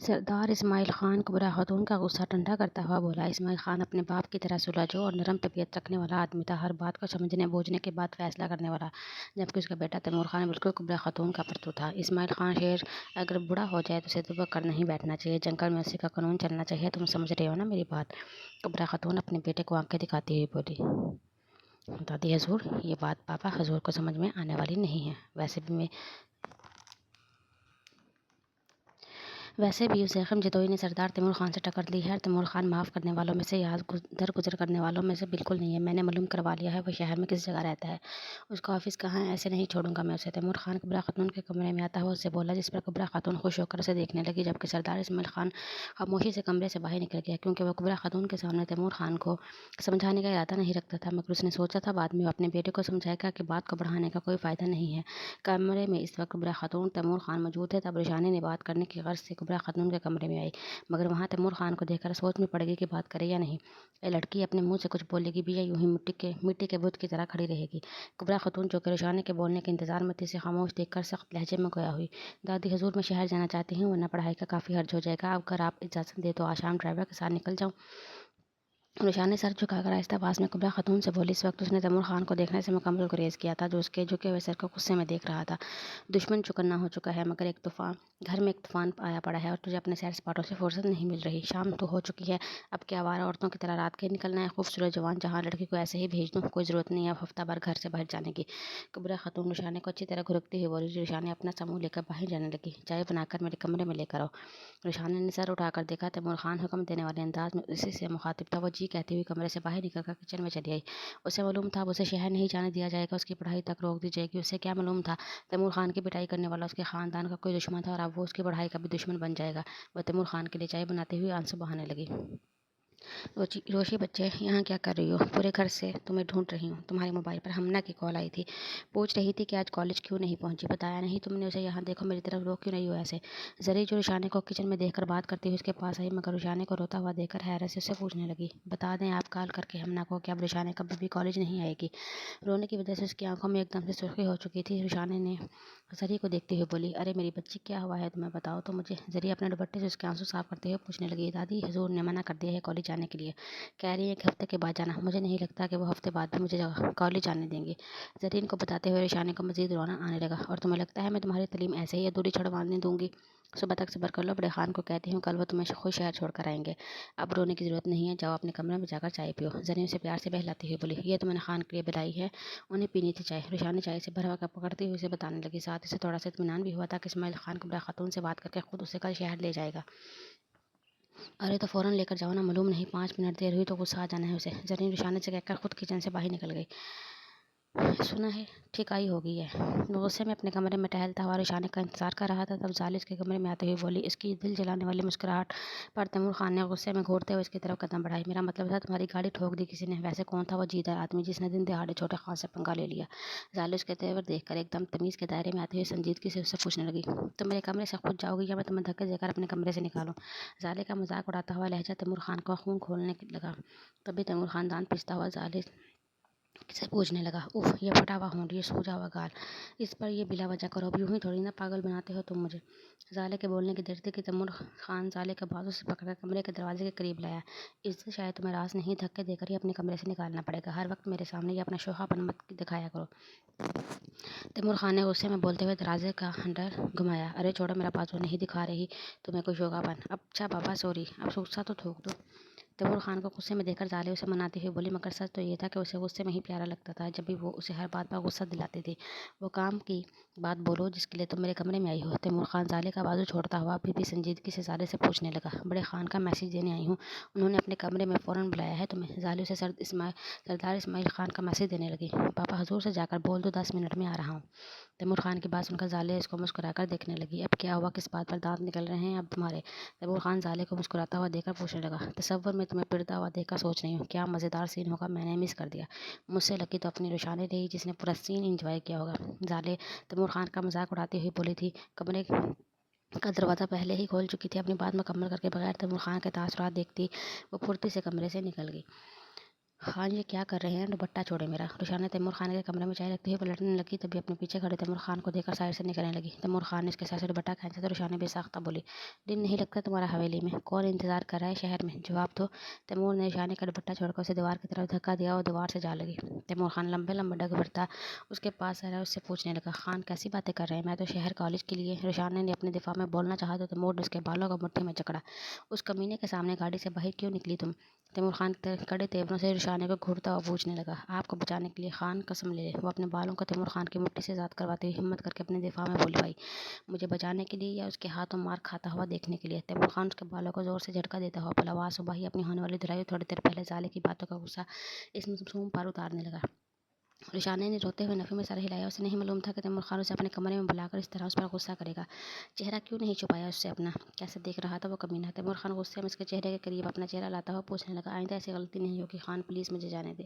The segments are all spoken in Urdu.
سردار اسماعیل خان کبریٰ خاتون کا غصہ ٹھنڈا کرتا ہوا بولا، اسماعیل خان اپنے باپ کی طرح سلجھو اور نرم طبیعت رکھنے والا آدمی تھا، ہر بات کو سمجھنے بوجھنے کے بعد فیصلہ کرنے والا، جبکہ اس کا بیٹا تیمور خان بالکل کبریٰ خاتون کا پرتو تھا۔ اسماعیل خان شیر اگر بوڑھا ہو جائے تو اسے دبک کر نہیں بیٹھنا چاہیے، جنگل میں اسی کا قانون چلنا چاہیے، تم سمجھ رہے ہو نا میری بات؟ کبریٰ خاتون اپنے بیٹے کو آنکھیں دکھاتی ہوئی بولی۔ دادی حضور، یہ بات پاپا حضور کو سمجھ میں آنے والی نہیں ہے، ویسے بھی اس زخم جدوئی نے سردار تیمور خان سے ٹکر لی ہے اور تیمور خان معاف کرنے والوں میں سے یا درگزر کرنے والوں میں سے بالکل نہیں ہے۔ میں نے معلوم کروا لیا ہے وہ شہر میں کس جگہ رہتا ہے، اس کا آفس کہاں ہے، ایسے نہیں چھوڑوں گا میں اسے۔ تیمور خان کبریٰ خاتون کے کمرے میں آتا ہوا اس سے بولا، جس پر کبریٰ خاتون خوش ہو کر اسے دیکھنے لگی، جبکہ سردار اسماعیل خان خاموشی سے کمرے سے باہر نکل گیا، کیونکہ وہ کبریٰ خاتون کے سامنے تیمور خان کو سمجھانے کا ارادہ نہیں رکھتا تھا، مگر اس نے سوچا تھا بعد میں وہ اپنے بیٹے کو سمجھائے گا کہ بات کو بڑھانے کا کوئی فائدہ نہیں ہے۔ کمرے میں اس وقت کبریٰ خاتون تیمور خان موجود تھے، تب روشانی نے بات کرنے کی غرض سے کبریٰ خاتون کے کمرے میں آئی، مگر وہاں تیمور خان کو دیکھ کر سوچ میں پڑ گئی کہ بات کرے یا نہیں، یہ لڑکی اپنے منہ سے کچھ بولے گی بھی یا یوں ہی مٹی کے بت کی طرح کھڑی رہے گی۔ کبریٰ خاتون جو کہ روشانی کے بولنے کے انتظار میں تھی، اسے خاموش دیکھ کر سخت لہجے میں گویا ہوئی، دادی حضور میں شہر جانا چاہتی ہوں، ورنہ پڑھائی کا کافی حرج ہو جائے گا، اگر آپ اجازت دیں تو آج شام ڈرائیور کے ساتھ نکل جاؤں۔ روشانی سر جھکا کر آہستہ آواز میں کبریٰ خاتون سے بولی، اس وقت اس نے تیمور خان کو دیکھنے سے مکمل گریز کیا تھا، جو اس کے جھکے ہوئے سر کو غصے میں دیکھ رہا تھا۔ دشمن چکنا ہو چکا ہے، مگر گھر میں ایک طوفان آیا پڑا ہے اور تجھے اپنے سیر سپاٹوں سے فرصت نہیں مل رہی، شام تو ہو چکی ہے، اب کیا آوارہ عورتوں کی طرح رات کے نکلنا ہے؟ خوبصورت جوان جہاں لڑکی کو ایسے ہی بھیج دوں، کوئی ضرورت نہیں ہے اب ہفتہ بھر گھر سے باہر جانے کی۔ کبریٰ خاتون روشانی کو اچھی طرح گھرکتی ہوئی بولی۔ روشانی اپنا منہ لے کر باہر جانے لگی، چائے بنا کر میرے کمرے میں لے کر آؤ۔ روشانی نے سر اٹھا کر دیکھا، تیمور خان حکم دینے والے انداز میں اسی سے مخاطب تھا، وہ جی کہتی ہوئی کمرے سے باہر نکل کر کچن میں چلی آئی۔ اسے معلوم تھا اب اسے شہر نہیں جانے دیا جائے گا، اس کی پڑھائی تک روک دی جائے گی، اسے کیا معلوم تھا تیمور خان کی پٹائی کرنے والا اس کے خاندان کا کوئی دشمن تھا اور اب وہ اس کی پڑھائی کا بھی دشمن بن جائے گا۔ وہ تیمور خان کے لیے چائے بناتے ہوئے آنسو بہانے لگی۔ روشی بچے، یہاں کیا کر رہی ہو؟ پورے گھر سے تمہیں ڈھونڈ رہی ہوں، تمہارے موبائل پر ہمنا کی کال آئی تھی، پوچھ رہی تھی کہ آج کالج کیوں نہیں پہنچی، بتایا نہیں تم نے اسے، یہاں دیکھو میری طرف رو کیوں نہیں ہو ایسے؟ زری جو روشانی کو کچن میں دیکھ کر بات کرتی ہوئی اس کے پاس آئی، مگر روشانی کو روتا ہوا دیکھ کر حیرت سے اسے پوچھنے لگی، بتا دیں آپ کال کر کے ہمنا کو کہ اب روشانی کبھی بھی کالج نہیں آئے گی؟ رونے کی وجہ سے اس کی آنکھوں میں ایک دم سے سرخی ہو چکی تھی۔ روشانی نے زری کو دیکھتے ہوئے بولی، ارے میری بچی کیا ہوا ہے تمہیں، بتاؤ تو مجھے۔ زری اپنے دوپٹے سے اس کے آنسو صاف کرتے ہوئے پوچھنے لگی، دادی حضور نے منع کر دیا ہے کالج جانے کے لیے، کہہ رہی ہے کہ ہفتے کے بعد جانا، مجھے نہیں لگتا کہ وہ ہفتے بعد بھی مجھے کالج جانے دیں گے۔ زرین کو بتاتے ہوئے روشانی کو مزید رونا آنے لگا، اور تمہیں لگتا ہے میں تمہاری تعلیم ایسے ہی ادھوری چھڑوانے دوں گی؟ صبح تک صبر کر لو، بڑے خان کو کہتی ہوں کل وہ تمہیں خود شہر چھوڑ کر آئیں گے، اب رونے کی ضرورت نہیں ہے، جاؤ اپنے کمرے میں جا کر چائے پیو۔ زرین اسے پیار سے بہلاتی ہوئی بولی، یہ تو میں نے خان کے لیے بلائی ہے، انہیں پینی تھی چائے۔ روشانی چائے سے بھرا کپ پکڑتی ہوئی اسے بتانے لگی، ساتھ اسے تھوڑا سا اطمینان بھی ہوا تھا کہ اسماعیل خان کبریٰ خاتون سے بات کر کے خود اسے کل شہر لے جائے گا۔ ارے تو فوراً لے کر جاؤ نا، معلوم نہیں 5 منٹ دیر ہوئی تو غصہ آ جانا ہے اسے۔ زرین روشانی سے کہہ کر خود کچن سے باہر نکل گئی۔ سنا ہے ٹھیک آئی ہو گئی ہے، وہ غصے میں اپنے کمرے میں ٹہلتا ہوا روشانی کا انتظار کر رہا تھا، تب زالی اس کے کمرے میں آتے ہوئے بولی، اس کی دل جلانے والی مسکراہٹ پر تیمور خان نے غصے میں گھورتے ہوئے اس کی طرف قدم بڑھائی، میرا مطلب تھا تمہاری گاڑی ٹھوک دی کسی نے، ویسے کون تھا وہ جیدر آدمی جس نے دن دہاڑے چھوٹے خان سے پنگا لے لیا؟ زالی اس کے تیور دیکھ کر ایک دم تمیز کے دائرے میں آتے ہوئے سنجیدگی سے اس سے پوچھنے لگی، تم میرے کمرے سے خود جاؤ گی یا میں تمہیں دھکے دے کر اپنے کمرے سے نکالوں؟ زالی کا مذاق اڑاتا ہوا لہجہ تیمور خان کا خون کھولنے لگا، تبھی تیمور خان دانت پیستا ہوا زالی سے پوچھنے لگا، اف، یہ پھٹا ہوا ہونٹ، یہ سوجا ہوا گال، اس پر یہ بلا وجہ کرو، اب یوں ہی تھوڑی نا پاگل بناتے ہو تم مجھے؟ زالے کے بولنے کی دیر تھی کہ تیمور خان زالے کے بازو سے پکڑ کر کمرے کے دروازے کے قریب لایا، عزت شاید تمہیں راز نہیں، دھکے دے کر ہی اپنے کمرے سے نکالنا پڑے گا، ہر وقت میرے سامنے یہ اپنا شوخا پن مت دکھایا کرو۔ تیمور خان نے غصے میں بولتے ہوئے دروازے کا ہینڈل گھمایا، ارے چھوڑو میرا بازو، نہیں دکھا رہی تمہیں کوئی شوخا پن، اچھا بابا سوری، اب غصہ تو تھوک دو۔ تیمور خان کو غصے میں دیکھ کر زالے اسے مناتی ہوئی بولی، مگر سچ تو یہ تھا کہ اسے غصے میں ہی پیارا لگتا تھا، جب بھی وہ اسے ہر بات پر غصہ دلاتی تھی۔ وہ کام کی بات بولو جس کے لیے تم میرے کمرے میں آئی ہو۔ تیمور خان زالے کا بازو چھوڑتا ہوا ابھی بھی سنجیدگی سے زالے سے پوچھنے لگا، بڑے خان کا میسج دینے آئی ہوں، انہوں نے اپنے کمرے میں فوراً بلایا ہے تمہیں؟ زالے اسے سردار اسماعیل خان کا میسج دینے لگی، پاپا حضور سے جا کر بول دو 10 منٹ میں آ رہا ہوں۔ تیمور خان کی بات سن کر زالے اس کو مسکرا کر دیکھنے لگی، اب کیا ہوا، کس بات پر دانت نکل رہے ہیں اب تمہارے؟ تیمور خان زالے کو مسکراتا ہوا دیکھ کر پوچھنے لگا، تصور میں تمہیں پڑتا ہوا دیکھ کر سوچ رہی ہوں، کیا مزیدار سین ہوگا، میں نے مس کر دیا، مجھ سے لکی تو اپنی روشانی رہی جس نے پورا سین انجوائے کیا ہوگا۔ زالے تیمور خان کا مذاق اڑاتی ہوئی بولی تھی، کمرے کا دروازہ پہلے ہی کھول چکی تھی، اپنی بات مکمل کر کے بغیر تیمور خان کے تاثرات دیکھتی وہ پھرتی سے کمرے سے نکل گئی۔ خان یہ کیا کر رہے ہیں؟ دوپٹہ چھوڑے میرا۔ رخسانہ نے تیمور خان کے کمرے میں چائے رکھتے ہوئے پلٹنے لگی، تبھی اپنے پیچھے کھڑے تیمور خان کو دیکھ کر سائڈ سے نکلنے لگی۔ تیمور خان نے اس کے سر سے دوپٹہ کھینچا تو رخسانہ بے ساختہ بولی، دن نہیں لگتا تمہارا حویلی میں؟ کون انتظار کر رہا ہے شہر میں؟ جواب دو۔ تیمور نے رخسانہ کا دوپٹہ چھوڑ کر اسے دیوار کی طرف دھکا دیا اور دیوار سے جا لگی۔ تیمور خان لمبے لمبے ڈگ بھرتا اس کے پاس آیا، اس سے پوچھنے لگا، خان کیسی باتیں کر رہے ہیں؟ میں تو شہر کالج کے لیے۔ رخسانہ نے اپنے دفاع میں بولنا چاہا تو تیمور نے اس کے بالوں کو مٹھی میں جکڑا۔ اس کمینے کے سامنے گاڑی سے باہر کیوں نکلی تم؟ تیمور خان کڑے تیوروں سے رخسانہ کو گھورتا ہوا پوچھنے لگا۔ آپ کو بچانے کے لیے۔ خان قسم لے لے۔ وہ اپنے بالوں کو تیمور خان کی مٹھی سے آزاد کرواتے ہوئے ہمت کر کے اپنے دفاع میں بولی، بھائی مجھے بچانے کے لیے یا اس کے ہاتھوں مار کھاتا ہوا دیکھنے کے لیے؟ تیمور خان اس کے بالوں کو زور سے جھٹکا دیتا ہوا بولا، واہ صبح ہی اپنی ہونے والی دھلائی اور تھوڑی دیر پہلے سالے کی باتوں کا غصہ اس معصوم پر اتارنے لگا۔ رخسانہ نے روتے ہوئے نفی میں سر ہلایا۔ اسے نہیں معلوم تھا کہ تیمور خان اسے اپنے کمرے میں بلا کر اس طرح اس پر غصہ کرے گا۔ چہرہ کیوں نہیں چھپایا اس سے اپنا؟ کیسے دیکھ رہا تھا وہ کمینہ؟ تیمور خان غصے میں اس کے چہرے کے قریب اپنا چہرہ لاتا ہوا پوچھنے لگا، آئندہ ایسی غلطی نہیں ہوگی خان، پلیز مجھے جانے دے۔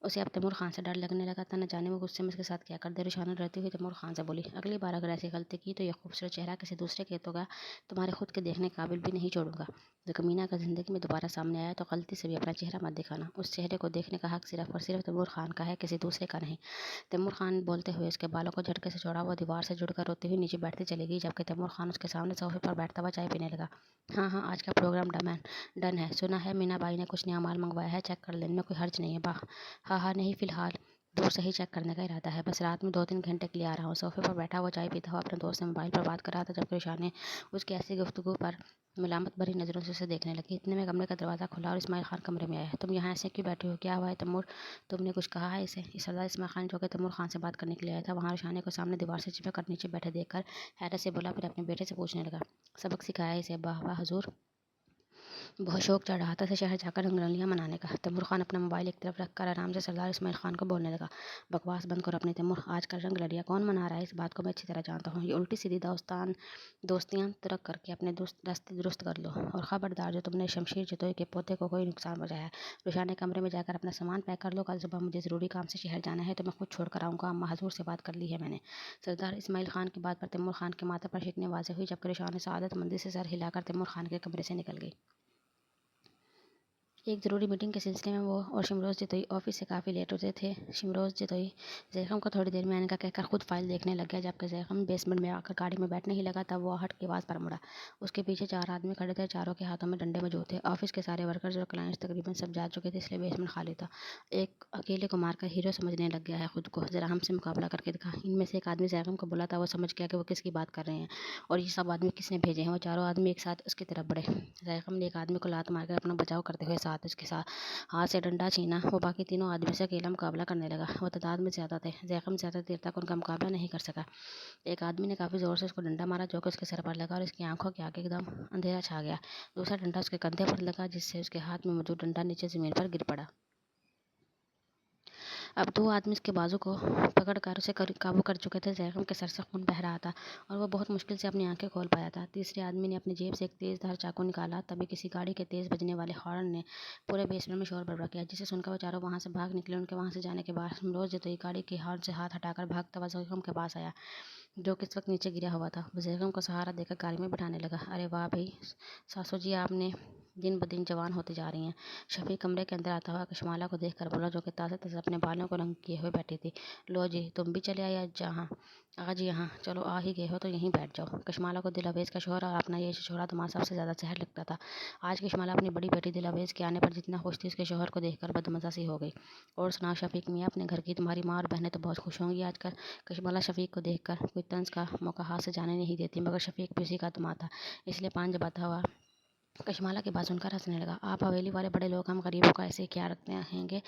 اسے اب تیمور خان سے ڈر لگنے لگا تھا، نہ جانے وہ غصے میں اس کے ساتھ کیا کر دے۔ رخسانہ ڈرتی ہوئی تیمور خان سے بولی، اگلی بار اگر ایسی غلطی کی تو یہ خوبصورت چہرہ کسی دوسرے کے تو گا تمہارے خود کے دیکھنے قابل بھی نہیں چھوڑوں گا۔ جو کمینہ کا زندگی میں دوبارہ سامنے آیا تو غلطی سے بھی اپنا چہرہ مت دکھانا۔ اس چہرے کو دیکھنے کا حق صرف اور صرف تیمور خان کا ہے، کسی دوسرے کا نہیں۔ تیمور خان بولتے ہوئے اس کے بالوں کو جھٹکے سے چھوڑا وہ دیوار سے جڑ کر روتی ہوئی نیچے بیٹھتی چلی گئی، جبکہ تیمور خان اس کے سامنے صوفے پر بیٹھتا ہوا چائے پینے لگا۔ ہاں ہاں، آج کا پروگرام ڈن ہے۔ سنا ہے مینا بائی نے کچھ نیا مال منگوایا ہے، چیک کر لینے میں کوئی حرج نہیں ہے؟ ہاں ہاں، نہیں فی الحال دور سے ہی چیک کرنے کا ارادہ ہے، بس رات میں 2-3 گھنٹے کے لیے آ رہا ہوں۔ صوفے پر بیٹھا ہوا چائے پیتا ہوا اپنے دوست سے موبائل پر بات کر رہا تھا، جبکہ رخسانہ اس کی ایسی گفتگو پر ملامت بھری نظروں سے اسے دیکھنے لگی۔ اتنے میں کمرے کا دروازہ کھلا اور اسماعیل خان کمرے میں آیا۔ تم یہاں ایسے کیوں بیٹھے ہو؟ کیا ہوا ہے تیمور؟ تم نے کچھ کہا ہے اسے؟ سردار اسماعیل خان جو کہ تیمور خان سے بات کرنے کے لیے آیا تھا، وہاں رخسانہ کو سامنے دیوار سے چپک کر نیچے بیٹھے دیکھ کر حیرت سے بولا، پھر اپنے بیٹے سے پوچھنے لگا، سبق سکھایا ہے اسے؟ واہ واہ حضور، بہت شوق چڑھ رہا تھا اسے شہر جا کر رنگ رلیاں منانے کا۔ تیمور خان اپنا موبائل ایک طرف رکھ کر آرام سے سردار اسماعیل خان کو بولنے لگا، بکواس بند کرو اپنی تیمور، آج کل رنگ رلیاں کون منا رہا ہے؟ اس بات کو میں اچھی طرح جانتا ہوں۔ یہ الٹی سیدھی دوستیاں ترک کر کے اپنے راستے درست کر لو، اور خبردار جو تم نے شمشیر جتوئی کے پوتے کو کوئی نقصان پہنچایا ہے، رخسانہ کمرے میں جا کر اپنا سامان پیک کر لو، کل صبح مجھے ضروری کام سے شہر جانا ہے تو میں خود چھوڑ کر آؤں گا، اماں حضور سے بات کر لی ہے میں نے۔ سردار اسماعیل خان کی بات پر تیمور خان کے ماتھے پر شکنیں واضح ہوئی، جبکہ رخسانہ سعادت مندی سے سر ہلا کر تیمور خان کے کمرے سے نکل گئی۔ ایک ضروری میٹنگ کے سلسلے میں وہ اور شمروز جتوئی آفس سے کافی لیٹ ہوتے تھے۔ شمروز جتوئی زیغم کو تھوڑی دیر میں آنے کا کہہ کر خود فائل دیکھنے لگ گیا، جبکہ زیغم بیسمنٹ میں آ کر گاڑی میں بیٹھنے ہی لگا تب وہ ہٹ کے آواز پر مڑا۔ اس کے پیچھے 4 آدمی کھڑے تھے، چاروں کے ہاتھوں میں ڈنڈے موجود تھے۔ آفس کے سارے ورکرز اور کلائنٹس تقریباً سب جا چکے تھے، اس لیے بیسمنٹ خالی تھا۔ ایک اکیلے کو مار کر ہیرو سمجھنے لگ گیا ہے خود کو، ذرا ہم سے مقابلہ کر کے دکھا۔ ان میں سے ایک آدمی زیغم کو بولا تھا، وہ سمجھ گیا کہ وہ کس کی بات کر رہے ہیں اور یہ سب آدمی کس نے بھیجے ہیں۔ وہ چاروں آدمی ایک ساتھ اس کی طرف بڑھے۔ زیغم نے ایک آدمی کو لات مار کر اپنا بچاؤ کرتے ہوئے اس کے ساتھ ہاتھ سے ڈنڈا چھینا۔ وہ باقی تینوں آدمیوں سے اکیلا مقابلہ کرنے لگا۔ وہ تعداد میں زیادہ تھے۔ زیغم زیادہ دیر تک ان کا مقابلہ نہیں کر سکا۔ ایک آدمی نے کافی زور سے اس کو ڈنڈا مارا، جو کہ اس کے سر پر لگا اور اس کی آنکھوں کے آگے ایک دم اندھیرا چھا گیا۔ دوسرا ڈنڈا اس کے کندھے پر لگا، جس سے اس کے ہاتھ میں موجود ڈنڈا نیچے زمین پر گر پڑا۔ اب 2 آدمی اس کے بازو کو پکڑ کر اسے قابو کر چکے تھے۔ زیغم کے سر سے خون بہہ رہا تھا اور وہ بہت مشکل سے اپنی آنکھیں کھول پایا تھا۔ تیسرے آدمی نے اپنی جیب سے ایک تیز دھار چاقو نکالا، تبھی کسی گاڑی کے تیز بجنے والے ہارن نے پورے بیسمنٹ میں شور برپا کیا، جسے سن کر وہ چاروں وہاں سے بھاگ نکلے۔ ان کے وہاں سے جانے کے بعد شمروز جتوئی گاڑی کے ہارن سے ہاتھ ہٹا کر بھاگتا ہوا زیغم کے پاس آیا، جو کہ اس وقت نیچے گرا ہوا تھا۔ وہ زیغم کو سہارا دے کر گاڑی میں بٹھانے لگا۔ ارے واہ بھئی ساسو جی، آپ نے دن بدن جوان ہوتے جا رہی ہیں۔ شفیق کمرے کے اندر آتا ہوا کشمالہ کو دیکھ کر بولا، جو کہ تازہ تازہ اپنے بالوں کو رنگ کیے ہوئے بیٹھی تھی۔ لو جی، تم بھی چلے آئے آج یہاں؟ چلو آ ہی گئے ہو تو یہیں بیٹھ جاؤ۔ کشمالہ کو دل آویز کا شوہر اور اپنا یہ شوہر دماد سب سے زیادہ زہر لگتا تھا۔ آج کشمالہ اپنی بڑی بیٹی دل آویز کے آنے پر جتنا خوش تھی، اس کے شوہر کو دیکھ کر بدمزہ سی ہو گئی۔ اور سناؤ شفیق میاں، اپنے گھر کی تمہاری ماں اور بہنیں تو بہت خوش ہوں گی آج کل۔ کشمالہ شفیق کو دیکھ کر کوئی طنز کا موقع ہاتھ سے جانے نہیں دیتی، مگر شفیق بھی اسی کا دماد تھا، اس لیے پان چباتا ہوا کشمالہ کی بات سن کر ہنسنے لگا۔ آپ حویلی والے بڑے لوگ ہم غریبوں کا ایسے ہی خیال رکھتے ہیں گے،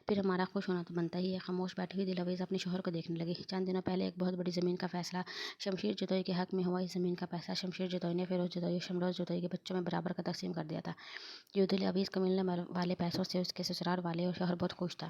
پھر ہمارا خوش ہونا تو بنتا ہی ہے۔ خاموش بیٹھی ہوئی دل آویز اپنے شوہر کو دیکھنے لگی۔ چند دنوں پہلے ایک بہت بڑی زمین کا فیصلہ شمشیر جتوئی کے حق میں ہوا۔ اس زمین کا پیسہ شمشیر جتوئی نے فیروز جتوئی اور شمروز جتوئی کے بچوں میں برابر کا تقسیم کر دیا تھا۔ یوں دل آویز کو ملنے والے پیسوں سے اس کے سسرال والے اور شوہر بہت خوش تھا۔